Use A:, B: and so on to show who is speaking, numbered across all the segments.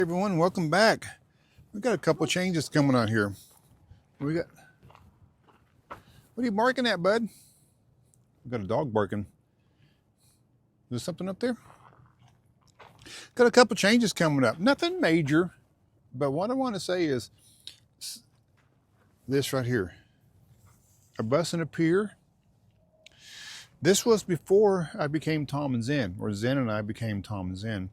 A: Hey everyone, welcome back. We got a couple changes coming on here. We got, what are you barking at, bud? We got a dog barking. Is there something up there? Got a couple changes coming up. Nothing major, but what I want to say is this right here. A bus and a pier. This was before I became TomandZen, or Zen and I became TomandZen.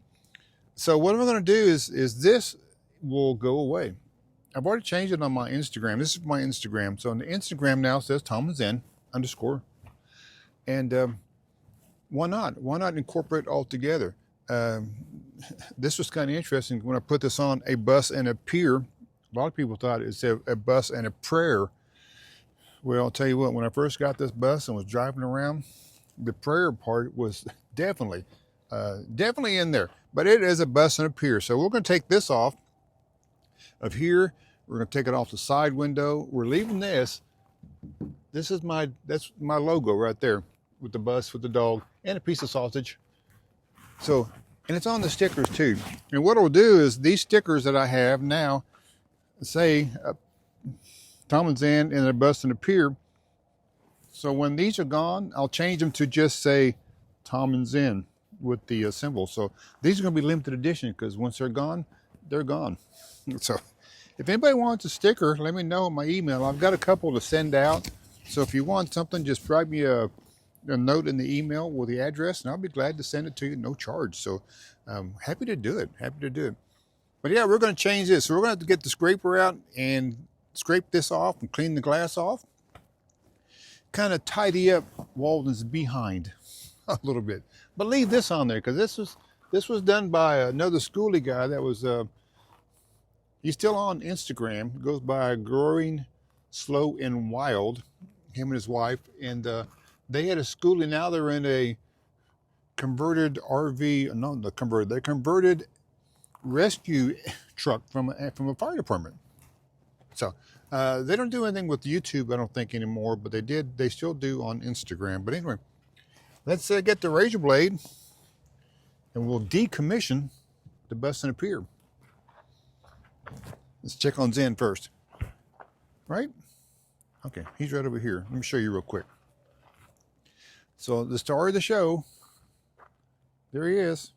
A: So what I'm going to do is this will go away. I've already changed it on my Instagram. This is my Instagram. So on the Instagram now it says TomandZen _ and why not? Why not incorporate it all together? This was kind of interesting when I put this on, a bus and a pier. A lot of people thought it said a bus and a prayer. Well, I'll tell you what, when I first got this bus and was driving around, the prayer part was definitely in there. But it is a bus and a pier. So we're going to take this off of here. We're going to take it off the side window. We're leaving this. That's my logo right there with the bus, with the dog, and a piece of sausage. So, and it's on the stickers too. And what I'll do is these stickers that I have now say TomandZen and a bus and a pier. So when these are gone, I'll change them to just say TomandZen with the symbol. So these are going to be limited edition because once they're gone, they're gone. So if anybody wants a sticker, let me know in my email. I've got a couple to send out. So if you want something, just write me a note in the email with the address and I'll be glad to send it to you, no charge. So happy to do it, But yeah, we're going to change this. So we're going to have to get the scraper out and scrape this off and clean the glass off. Kind of tidy up Walden's behind a little bit. But leave this on there because this was done by another schoolie guy that was he's still on Instagram. Goes by Growing Slow and Wild, him and his wife, and they had a schoolie. Now they're in a converted RV, no, not converted, they converted rescue truck from a fire department. So they don't do anything with YouTube, I don't think, anymore, but they still do on Instagram. But anyway, let's get the razor blade and we'll decommission the bus and a pier. Let's check on Zen first. Right? Okay, he's right over here. Let me show you real quick. So the star of the show, there he is.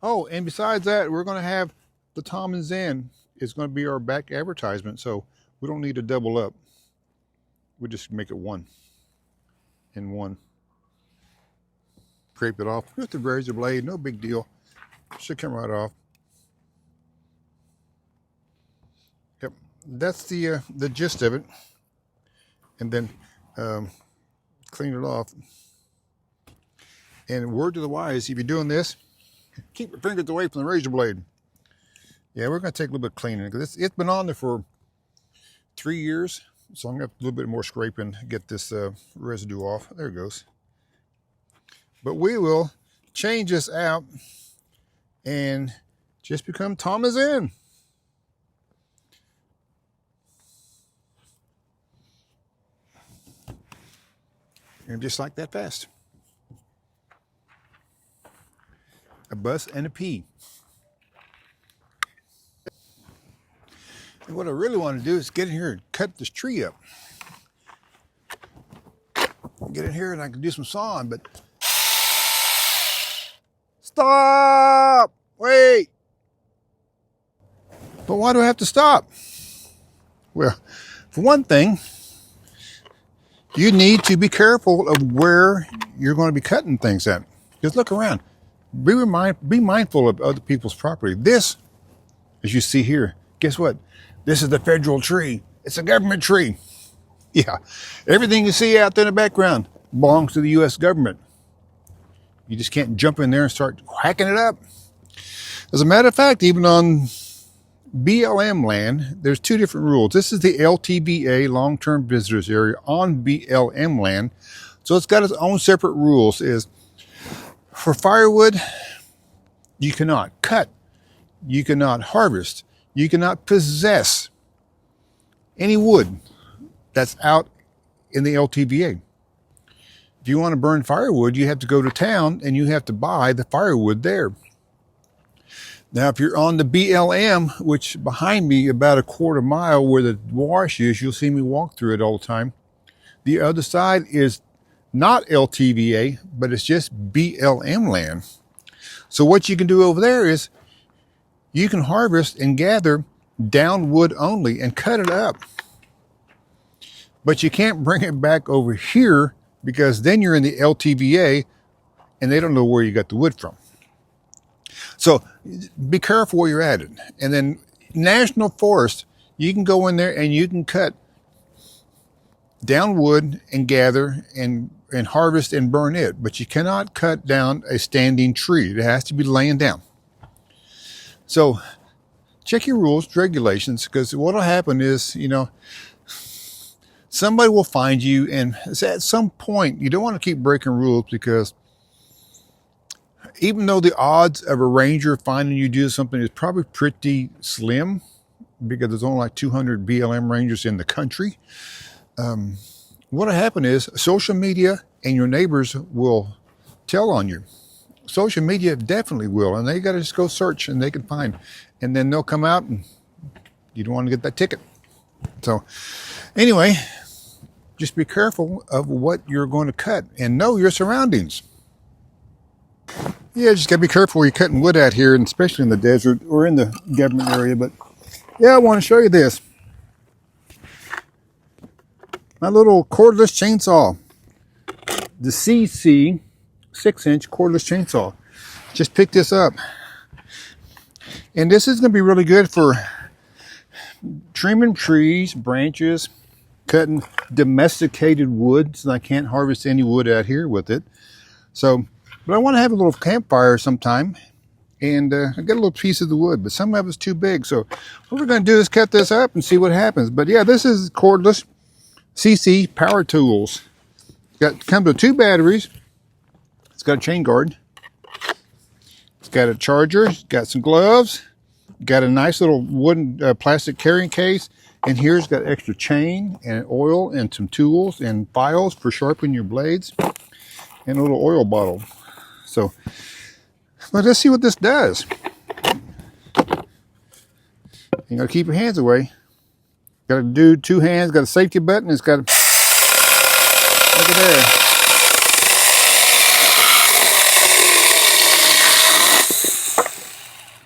A: Oh, and besides that, we're going to have the TomandZen is going to be our back advertisement, so we don't need to double up. We just make it one and one. Scrape it off with the razor blade, no big deal. Should come right off. Yep, that's the gist of it. And then clean it off. And word to the wise, if you're doing this, keep your fingers away from the razor blade. Yeah, we're going to take a little bit of cleaning because it's been on there for 3 years. So I'm going to have a little bit more scraping to get this residue off. There it goes. But we will change this out and just become TomandZen. And just like that fast. A bus and a pea. And what I really want to do is get in here and cut this tree up. Get in here and I can do some sawing, but stop! Wait! But why do I have to stop? Well, for one thing, you need to be careful of where you're going to be cutting things at. Just look around. Be mindful of other people's property. This, as you see here, guess what? This is the federal tree. It's a government tree. Yeah, everything you see out there in the background belongs to the U.S. government. You just can't jump in there and start hacking it up. As a matter of fact, even on BLM land, there's two different rules. This is the LTVA, long-term visitors area, on BLM land. So it's got its own separate rules. Is for firewood, you cannot cut, you cannot harvest, you cannot possess any wood that's out in the LTVA. If you want to burn firewood, you have to go to town and you have to buy the firewood there. Now, if you're on the BLM, which behind me about a quarter mile where the wash is, you'll see me walk through it all the time. The other side is not LTVA, but it's just BLM land. So what you can do over there is you can harvest and gather down wood only and cut it up. But you can't bring it back over here because then you're in the LTVA and they don't know where you got the wood from. So be careful where you're at it. And then National Forest, you can go in there and you can cut down wood and gather and harvest and burn it. But you cannot cut down a standing tree. It has to be laying down. So check your rules, regulations, because what will happen is, you know, somebody will find you, and at some point you don't want to keep breaking rules, because even though the odds of a ranger finding you do something is probably pretty slim, because there's only like 200 BLM rangers in the country, what'll happen is social media and your neighbors will tell on you. Social media definitely will, and they got to just go search and they can find, and then they'll come out and you don't want to get that ticket. So anyway, just be careful of what you're going to cut and know your surroundings. Yeah, just gotta be careful where you're cutting wood at here, and especially in the desert or in the government area. But yeah, I want to show you this. My little cordless chainsaw. The Seesii 6-inch cordless chainsaw. Just picked this up. And this is going to be really good for trimming trees, branches, cutting domesticated wood, so I can't harvest any wood out here with it. So, but I want to have a little campfire sometime, and I got a little piece of the wood, but some of it's too big. So what we're going to do is cut this up and see what happens. But yeah, this is cordless Seesii power tools. Comes with 2 batteries. It's got a chain guard. It's got a charger. It's got some gloves. Got a nice little wooden plastic carrying case. And here's got extra chain and oil and some tools and files for sharpening your blades, and a little oil bottle. So, but let's see what this does. You gotta keep your hands away. Gotta do 2 hands, got a safety button, it's got a, look at there.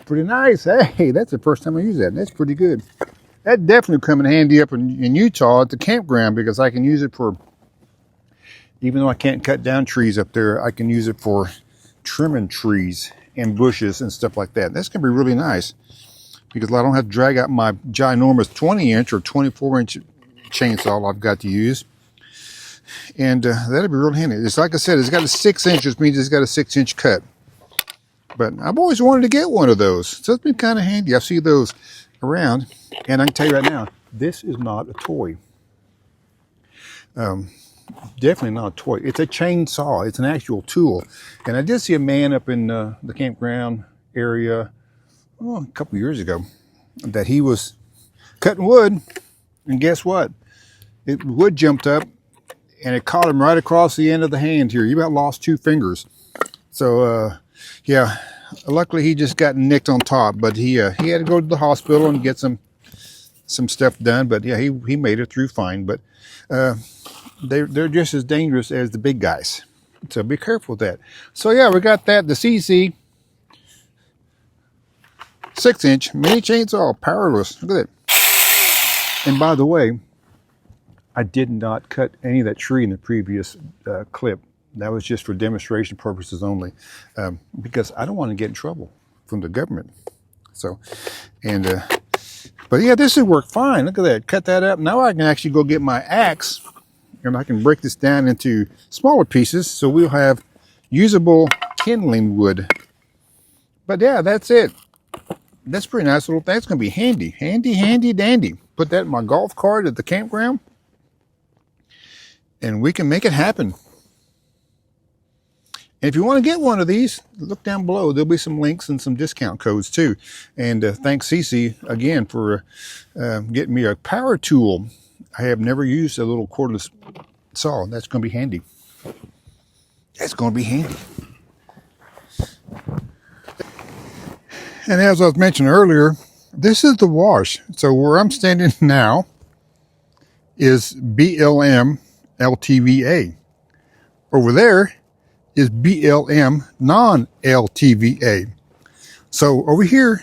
A: Pretty nice. Hey, that's the first time I use that. That's pretty good. That definitely come in handy up in Utah at the campground, because I can use it for, even though I can't cut down trees up there, I can use it for trimming trees and bushes and stuff like that. That's going to be really nice, because I don't have to drag out my ginormous 20-inch or 24-inch chainsaw I've got to use. And that'll be real handy. It's like I said, it's got a 6-inch, which means it's got a 6-inch cut. But I've always wanted to get one of those, so it's been kind of handy. I see those around, and I can tell you right now, this is not a toy. Definitely not a toy. It's a chainsaw. It's an actual tool. And I did see a man up in the campground area a couple years ago that he was cutting wood, and guess what? Wood jumped up and it caught him right across the end of the hand here. He about lost 2 fingers. So yeah, luckily he just got nicked on top, but he had to go to the hospital and get some stuff done. But yeah, he made it through fine. But they're just as dangerous as the big guys, so be careful with that. So yeah, we got that, the Seesii 6-inch mini chainsaw, powerless. Look at that. And by the way, I did not cut any of that tree in the previous clip. That was just for demonstration purposes only, because I don't want to get in trouble from the government. So, and but yeah, this should work fine. Look at that. Cut that up. Now I can actually go get my axe, and I can break this down into smaller pieces, so we'll have usable kindling wood. But yeah, that's it. That's a pretty nice little thing. It's going to be handy. Handy dandy. Put that in my golf cart at the campground, and we can make it happen. And if you want to get one of these, look down below. There'll be some links and some discount codes too. And thanks Seesii again for getting me a power tool. I have never used a little cordless saw. That's going to be handy. That's going to be handy. And as I was mentioning earlier, this is the wash. So where I'm standing now is BLM LTVA. Over there is BLM non-LTVA. So over here,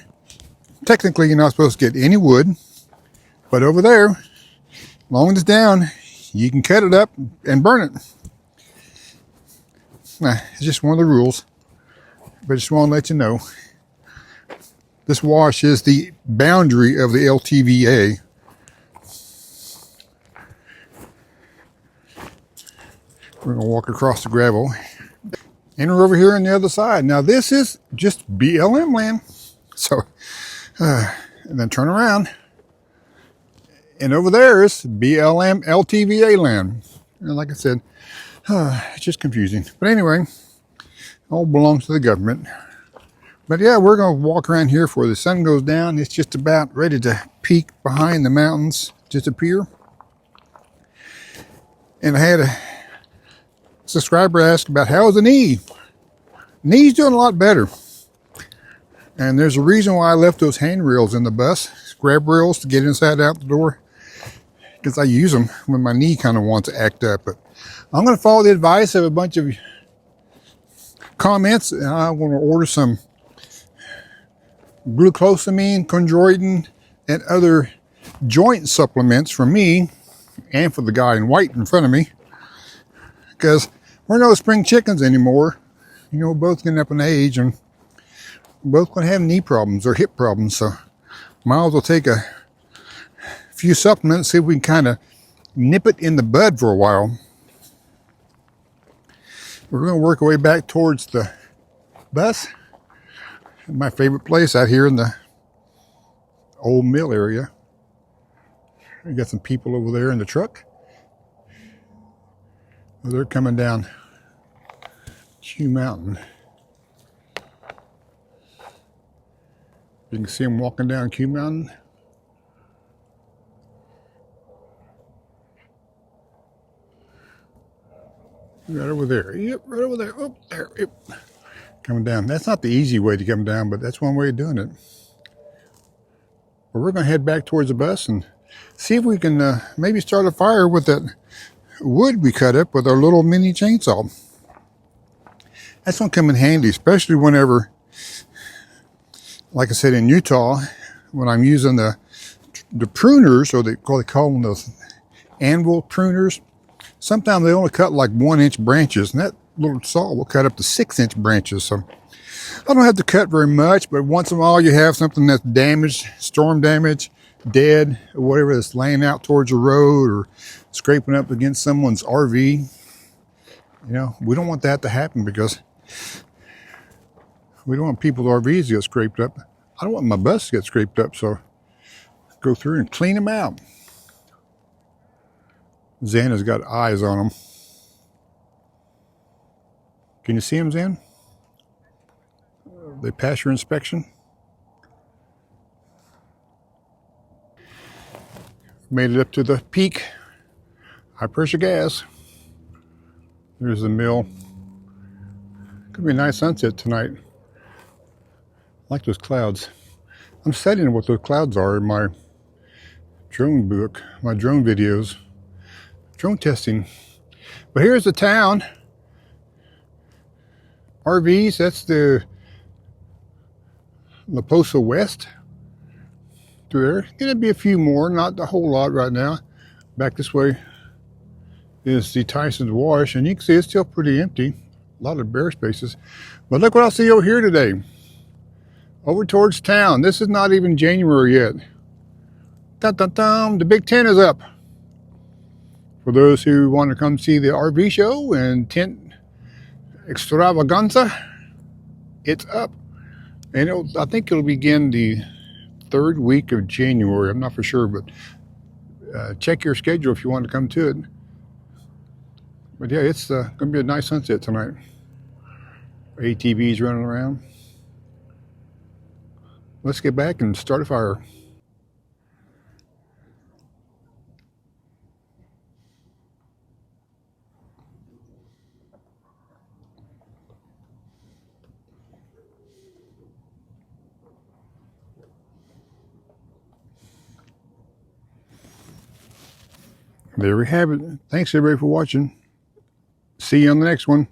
A: technically you're not supposed to get any wood, but over there, as long as it's down, you can cut it up and burn it. It's just one of the rules, but I just want to let you know. This wash is the boundary of the LTVA. We're going to walk across the gravel. And we're over here on the other side. Now this is just BLM land. So, and then turn around. And over there is BLM LTVA land. And like I said, it's just confusing. But anyway, it all belongs to the government. But yeah, we're going to walk around here before the sun goes down. It's just about ready to peek behind the mountains, disappear. And I had a subscriber ask about how's the knee. Knee's doing a lot better. And there's a reason why I left those handrails in the bus, grab rails to get inside out the door, because I use them when my knee kind of wants to act up. But I'm going to follow the advice of a bunch of comments, and I want to order some glucosamine, chondroitin, and other joint supplements for me and for the guy in white in front of me, because we're no spring chickens anymore. You know, we're both getting up in age, and we're both going to have knee problems or hip problems, so might as well take a few supplements, see if we can kind of nip it in the bud for a while. We're going to work our way back towards the bus. My favorite place out here in the old mill area. We got some people over there in the truck. They're coming down Q Mountain. You can see them walking down Q Mountain. Right over there. Yep, right over there. Oh, there. Yep. Coming down. That's not the easy way to come down, but that's one way of doing it. But we're going to head back towards the bus and see if we can maybe start a fire with that wood we cut up with our little mini chainsaw. That's going to come in handy, especially whenever, like I said, in Utah, when I'm using the pruners, or they call them those anvil pruners. Sometimes they only cut like 1-inch branches, and that little saw will cut up to 6-inch branches. So I don't have to cut very much, but once in a while you have something that's damaged, storm damage, dead, or whatever, that's laying out towards the road or scraping up against someone's RV. You know, we don't want that to happen, because we don't want people's RVs to get scraped up. I don't want my bus to get scraped up, so go through and clean them out. Zen has got eyes on them. Can you see them, Zen? They pass your inspection. Made it up to the peak. High pressure gas. There's the mill. Could be a nice sunset tonight. I like those clouds. I'm studying what those clouds are in my drone book, my drone videos, drone testing. But here's the town. RVs, that's the La Posa West. Through there. Gonna be a few more, not a whole lot right now. Back this way is the Tyson's Wash, and you can see it's still pretty empty. A lot of bare spaces. But look what I see over here today. Over towards town. This is not even January yet. Dun, dun, dun. The Big Ten is up. For those who want to come see the RV show and tent extravaganza, it's up. And I think it'll begin the 3rd week of January. I'm not for sure, but check your schedule if you want to come to it. But yeah, it's going to be a nice sunset tonight. ATVs running around. Let's get back and start a fire. There we have it. Thanks everybody for watching. See you on the next one.